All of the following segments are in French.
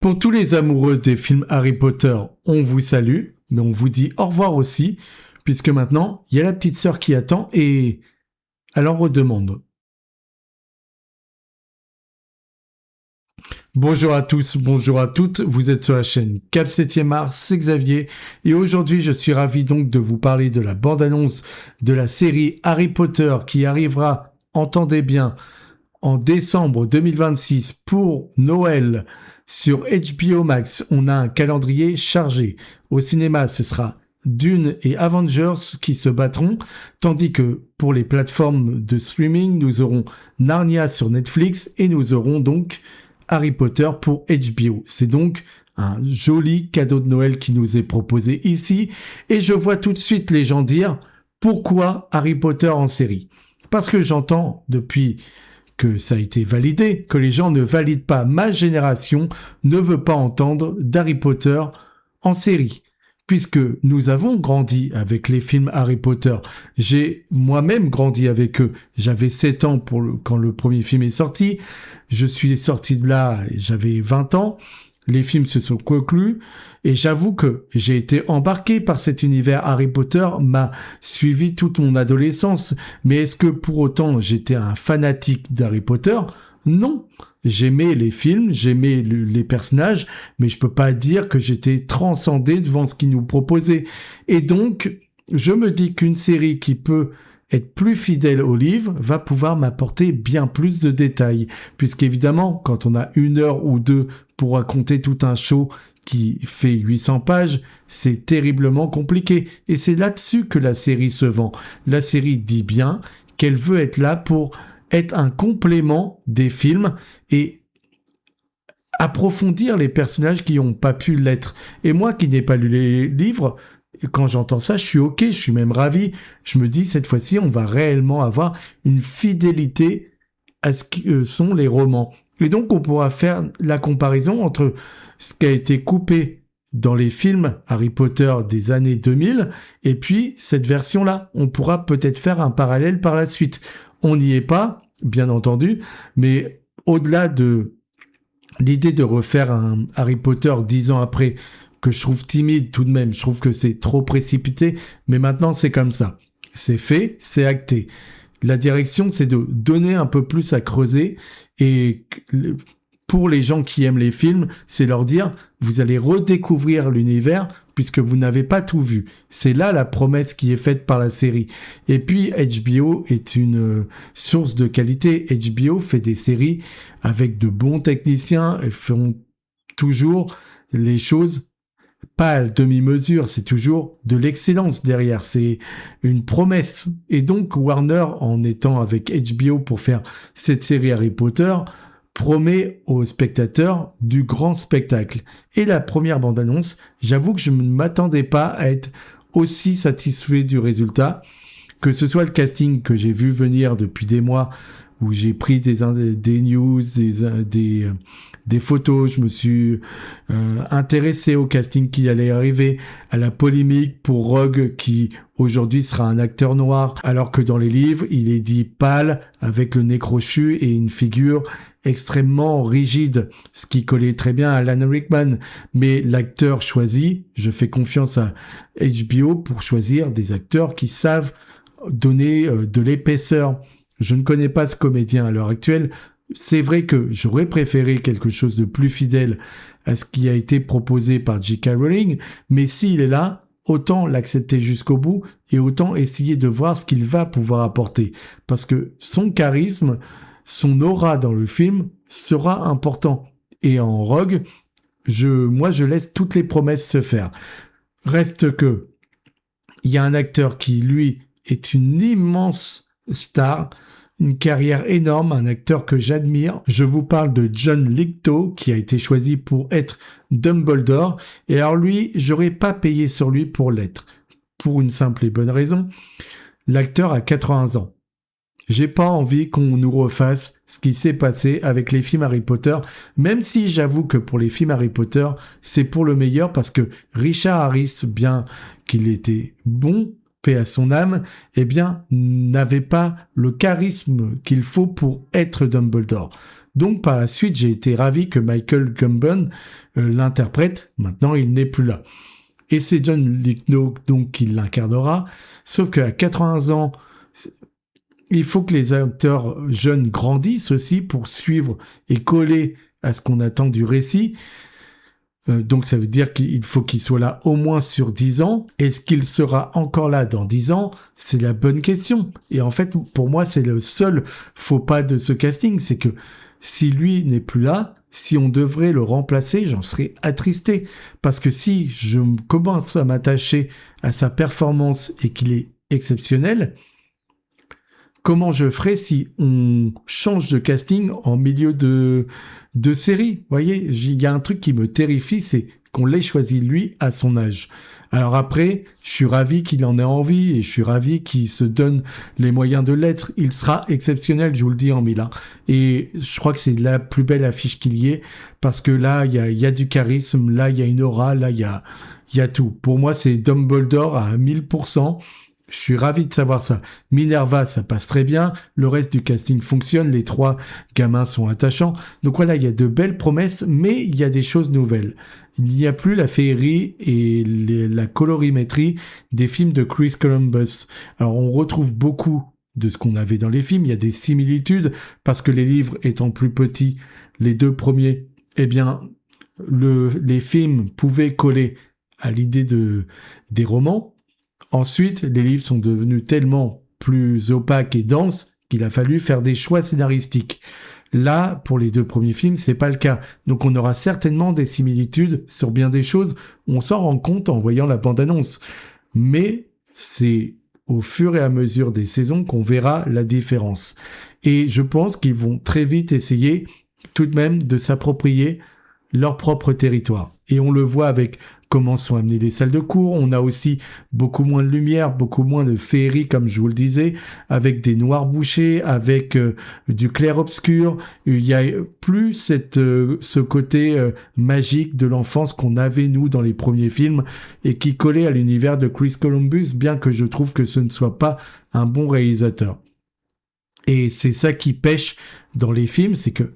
Pour tous les amoureux des films Harry Potter, on vous salue, mais on vous dit au revoir aussi, puisque maintenant, il y a la petite sœur qui attend et elle en redemande. Bonjour à tous, bonjour à toutes, vous êtes sur la chaîne Cap 7e Art, c'est Xavier, et aujourd'hui je suis ravi donc de vous parler de la bande-annonce de la série Harry Potter qui arrivera, entendez bien, en décembre 2026 pour Noël. Sur HBO Max, on a un calendrier chargé. Au cinéma, ce sera Dune et Avengers qui se battront, tandis que pour les plateformes de streaming, nous aurons Narnia sur Netflix et nous aurons donc Harry Potter pour HBO. C'est donc un joli cadeau de Noël qui nous est proposé ici, et je vois tout de suite les gens dire « Pourquoi Harry Potter en série ?» Parce que j'entends depuis que ça a été validé, que les gens ne valident pas. Ma génération ne veut pas entendre d'Harry Potter en série, puisque nous avons grandi avec les films Harry Potter. J'ai moi-même grandi avec eux. J'avais 7 ans quand le premier film est sorti. Je suis sorti de là, j'avais 20 ans. Les films se sont conclus et j'avoue que j'ai été embarqué par cet univers. Harry Potter m'a suivi toute mon adolescence. Mais est-ce que pour autant j'étais un fanatique d'Harry Potter ? Non. J'aimais les films, j'aimais les personnages, mais je peux pas dire que j'étais transcendé devant ce qu'ils nous proposaient. Et donc, je me dis qu'une série qui peut être plus fidèle au livre va pouvoir m'apporter bien plus de détails. Puisqu'évidemment, quand on a 1 heure ou 2 pour raconter tout un show qui fait 800 pages, c'est terriblement compliqué. Et c'est là-dessus que la série se vend. La série dit bien qu'elle veut être là pour être un complément des films et approfondir les personnages qui n'ont pas pu l'être. Et moi qui n'ai pas lu les livres, quand j'entends ça, je suis ok, je suis même ravi. Je me dis, cette fois-ci, on va réellement avoir une fidélité à ce que sont les romans. Et donc, on pourra faire la comparaison entre ce qui a été coupé dans les films Harry Potter des années 2000 et puis cette version-là. On pourra peut-être faire un parallèle par la suite. On n'y est pas, bien entendu, mais au-delà de l'idée de refaire un Harry Potter 10 ans après, que je trouve timide tout de même, je trouve que c'est trop précipité, mais maintenant c'est comme ça. C'est fait, c'est acté. La direction, c'est de donner un peu plus à creuser, et pour les gens qui aiment les films, c'est leur dire, vous allez redécouvrir l'univers puisque vous n'avez pas tout vu. C'est là la promesse qui est faite par la série. Et puis HBO est une source de qualité. HBO fait des séries avec de bons techniciens, elles font toujours les choses pas à demi-mesure, c'est toujours de l'excellence derrière, c'est une promesse. Et donc Warner, en étant avec HBO pour faire cette série Harry Potter, promet aux spectateurs du grand spectacle. Et la première bande-annonce, j'avoue que je ne m'attendais pas à être aussi satisfait du résultat, que ce soit le casting que j'ai vu venir depuis des mois, où j'ai pris des news, des photos, je me suis intéressé au casting qui allait arriver, à la polémique pour Rogue qui aujourd'hui sera un acteur noir, alors que dans les livres, il est dit pâle, avec le nez crochu et une figure extrêmement rigide, ce qui collait très bien à Alan Rickman. Mais l'acteur choisi, je fais confiance à HBO pour choisir des acteurs qui savent donner de l'épaisseur. Je ne connais pas ce comédien à l'heure actuelle. C'est vrai que j'aurais préféré quelque chose de plus fidèle à ce qui a été proposé par J.K. Rowling, mais s'il est là, autant l'accepter jusqu'au bout et autant essayer de voir ce qu'il va pouvoir apporter. Parce que son charisme, son aura dans le film sera important. Et en Rogue, je laisse toutes les promesses se faire. Reste que, il y a un acteur qui, lui, est une immense star, une carrière énorme, un acteur que j'admire. Je vous parle de John Lithgow, qui a été choisi pour être Dumbledore. Et alors lui, j'aurais pas payé sur lui pour l'être. Pour une simple et bonne raison. L'acteur a 80 ans. J'ai pas envie qu'on nous refasse ce qui s'est passé avec les films Harry Potter, même si j'avoue que pour les films Harry Potter, c'est pour le meilleur parce que Richard Harris, bien qu'il était bon, paix à son âme, eh bien, n'avait pas le charisme qu'il faut pour être Dumbledore. Donc par la suite, j'ai été ravi que Michael Gambon l'interprète. Maintenant, il n'est plus là. Et c'est John Lithgow donc qui l'incarnera. Sauf qu'à 80 ans, il faut que les acteurs jeunes grandissent aussi pour suivre et coller à ce qu'on attend du récit. Donc ça veut dire qu'il faut qu'il soit là au moins sur 10 ans. Est-ce qu'il sera encore là dans 10 ans? C'est la bonne question. Et en fait, pour moi, c'est le seul faux pas de ce casting. C'est que si lui n'est plus là, si on devrait le remplacer, j'en serais attristé. Parce que si je commence à m'attacher à sa performance et qu'il est exceptionnel, comment je ferais si on change de casting en milieu de série? Vous voyez, il y a un truc qui me terrifie, c'est qu'on l'ait choisi lui à son âge. Alors après, je suis ravi qu'il en ait envie et je suis ravi qu'il se donne les moyens de l'être. Il sera exceptionnel, je vous le dis en mille. Et je crois que c'est la plus belle affiche qu'il y ait parce que là, il y a du charisme, là, il y a une aura, là, il y a tout. Pour moi, c'est Dumbledore à 1000%. Je suis ravi de savoir ça. Minerva, ça passe très bien. Le reste du casting fonctionne. Les 3 gamins sont attachants. Donc voilà, il y a de belles promesses, mais il y a des choses nouvelles. Il n'y a plus la féerie et la colorimétrie des films de Chris Columbus. Alors on retrouve beaucoup de ce qu'on avait dans les films. Il y a des similitudes parce que les livres étant plus petits, les 2 premiers, eh bien, les films pouvaient coller à l'idée des romans. Ensuite, les livres sont devenus tellement plus opaques et denses qu'il a fallu faire des choix scénaristiques. Là, pour les 2 premiers films, c'est pas le cas. Donc on aura certainement des similitudes sur bien des choses. On s'en rend compte en voyant la bande-annonce. Mais c'est au fur et à mesure des saisons qu'on verra la différence. Et je pense qu'ils vont très vite essayer tout de même de s'approprier leur propre territoire. Et on le voit avec comment sont amenées les salles de cours. On a aussi beaucoup moins de lumière, beaucoup moins de féerie, comme je vous le disais, avec des noirs bouchés, avec du clair-obscur. Il y a plus ce côté magique de l'enfance qu'on avait, nous, dans les premiers films, et qui collait à l'univers de Chris Columbus, bien que je trouve que ce ne soit pas un bon réalisateur. Et c'est ça qui pêche dans les films, c'est que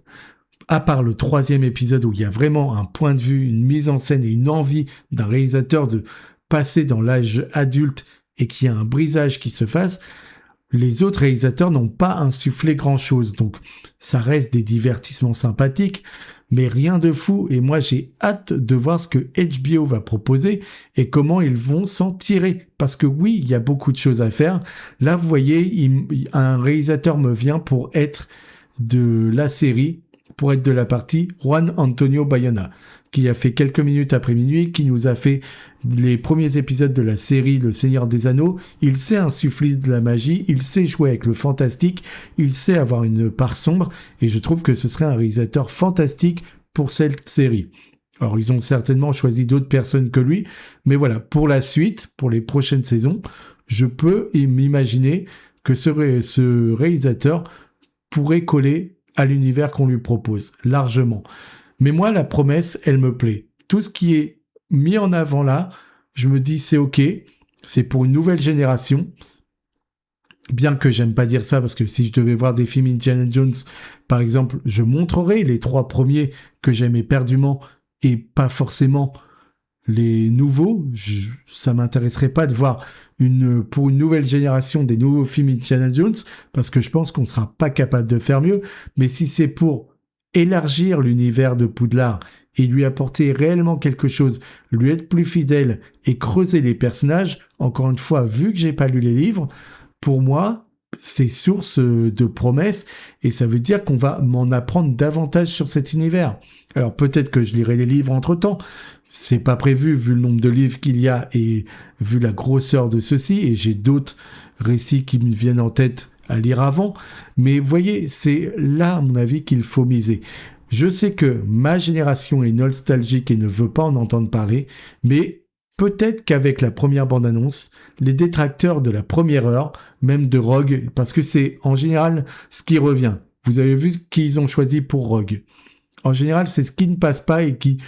à part le 3e épisode où il y a vraiment un point de vue, une mise en scène et une envie d'un réalisateur de passer dans l'âge adulte et qu'il y a un brisage qui se fasse, les autres réalisateurs n'ont pas insufflé grand-chose. Donc ça reste des divertissements sympathiques, mais rien de fou. Et moi, j'ai hâte de voir ce que HBO va proposer et comment ils vont s'en tirer. Parce que oui, il y a beaucoup de choses à faire. Là, vous voyez, un réalisateur me vient pour être de la série, pour être de la partie, Juan Antonio Bayona, qui a fait Quelques minutes après minuit, qui nous a fait les premiers épisodes de la série Le Seigneur des Anneaux. Il sait insuffler de la magie, il sait jouer avec le fantastique, il sait avoir une part sombre, et je trouve que ce serait un réalisateur fantastique pour cette série. Alors, ils ont certainement choisi d'autres personnes que lui, mais voilà, pour la suite, pour les prochaines saisons, je peux m'imaginer que ce réalisateur pourrait coller à l'univers qu'on lui propose, largement. Mais moi, la promesse, elle me plaît. Tout ce qui est mis en avant là, je me dis c'est ok, c'est pour une nouvelle génération. Bien que j'aime pas dire ça, parce que si je devais voir des films Indiana Jones, par exemple, je montrerais les 3 premiers que j'aime éperdument et pas forcément les nouveaux. Ça m'intéresserait pas de voir pour une nouvelle génération des nouveaux films Indiana Jones, parce que je pense qu'on ne sera pas capable de faire mieux. Mais si c'est pour élargir l'univers de Poudlard et lui apporter réellement quelque chose, lui être plus fidèle et creuser les personnages, encore une fois, vu que j'ai pas lu les livres, pour moi, c'est source de promesses et ça veut dire qu'on va m'en apprendre davantage sur cet univers. Alors peut-être que je lirai les livres entre-temps, c'est pas prévu vu le nombre de livres qu'il y a et vu la grosseur de ceux-ci, et j'ai d'autres récits qui me viennent en tête à lire avant, mais vous voyez, c'est là à mon avis qu'il faut miser. Je sais que ma génération est nostalgique et ne veut pas en entendre parler, mais peut-être qu'avec la première bande-annonce, les détracteurs de la première heure, même de Rogue, parce que c'est en général ce qui revient. Vous avez vu qui ils ont choisi pour Rogue. En général, c'est ce qui ne passe pas et qui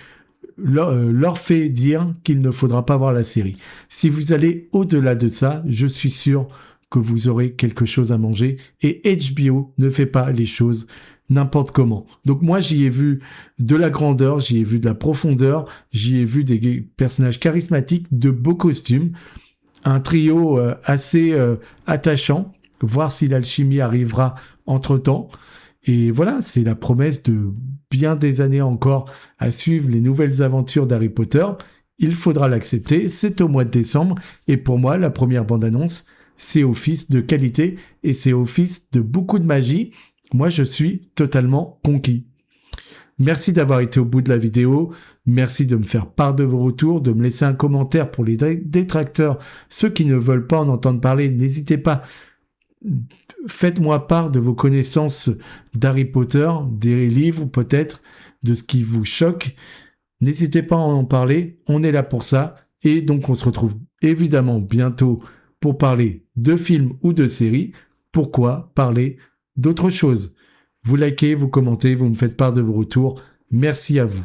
leur fait dire qu'il ne faudra pas voir la série. Si vous allez au-delà de ça, je suis sûr que vous aurez quelque chose à manger, et HBO ne fait pas les choses n'importe comment. Donc moi, j'y ai vu de la grandeur, j'y ai vu de la profondeur, j'y ai vu des personnages charismatiques, de beaux costumes, un trio assez attachant, voir si l'alchimie arrivera entre-temps. Et voilà, c'est la promesse de bien des années encore à suivre les nouvelles aventures d'Harry Potter. Il faudra l'accepter, c'est au mois de décembre, et pour moi, la première bande-annonce, c'est office de qualité, et c'est office de beaucoup de magie. Moi, je suis totalement conquis. Merci d'avoir été au bout de la vidéo, merci de me faire part de vos retours, de me laisser un commentaire pour les détracteurs, ceux qui ne veulent pas en entendre parler, n'hésitez pas, faites-moi part de vos connaissances d'Harry Potter, des livres peut-être, de ce qui vous choque. N'hésitez pas à en parler, on est là pour ça. Et donc on se retrouve évidemment bientôt pour parler de films ou de séries. Pourquoi parler d'autre chose ? Vous likez, vous commentez, vous me faites part de vos retours. Merci à vous.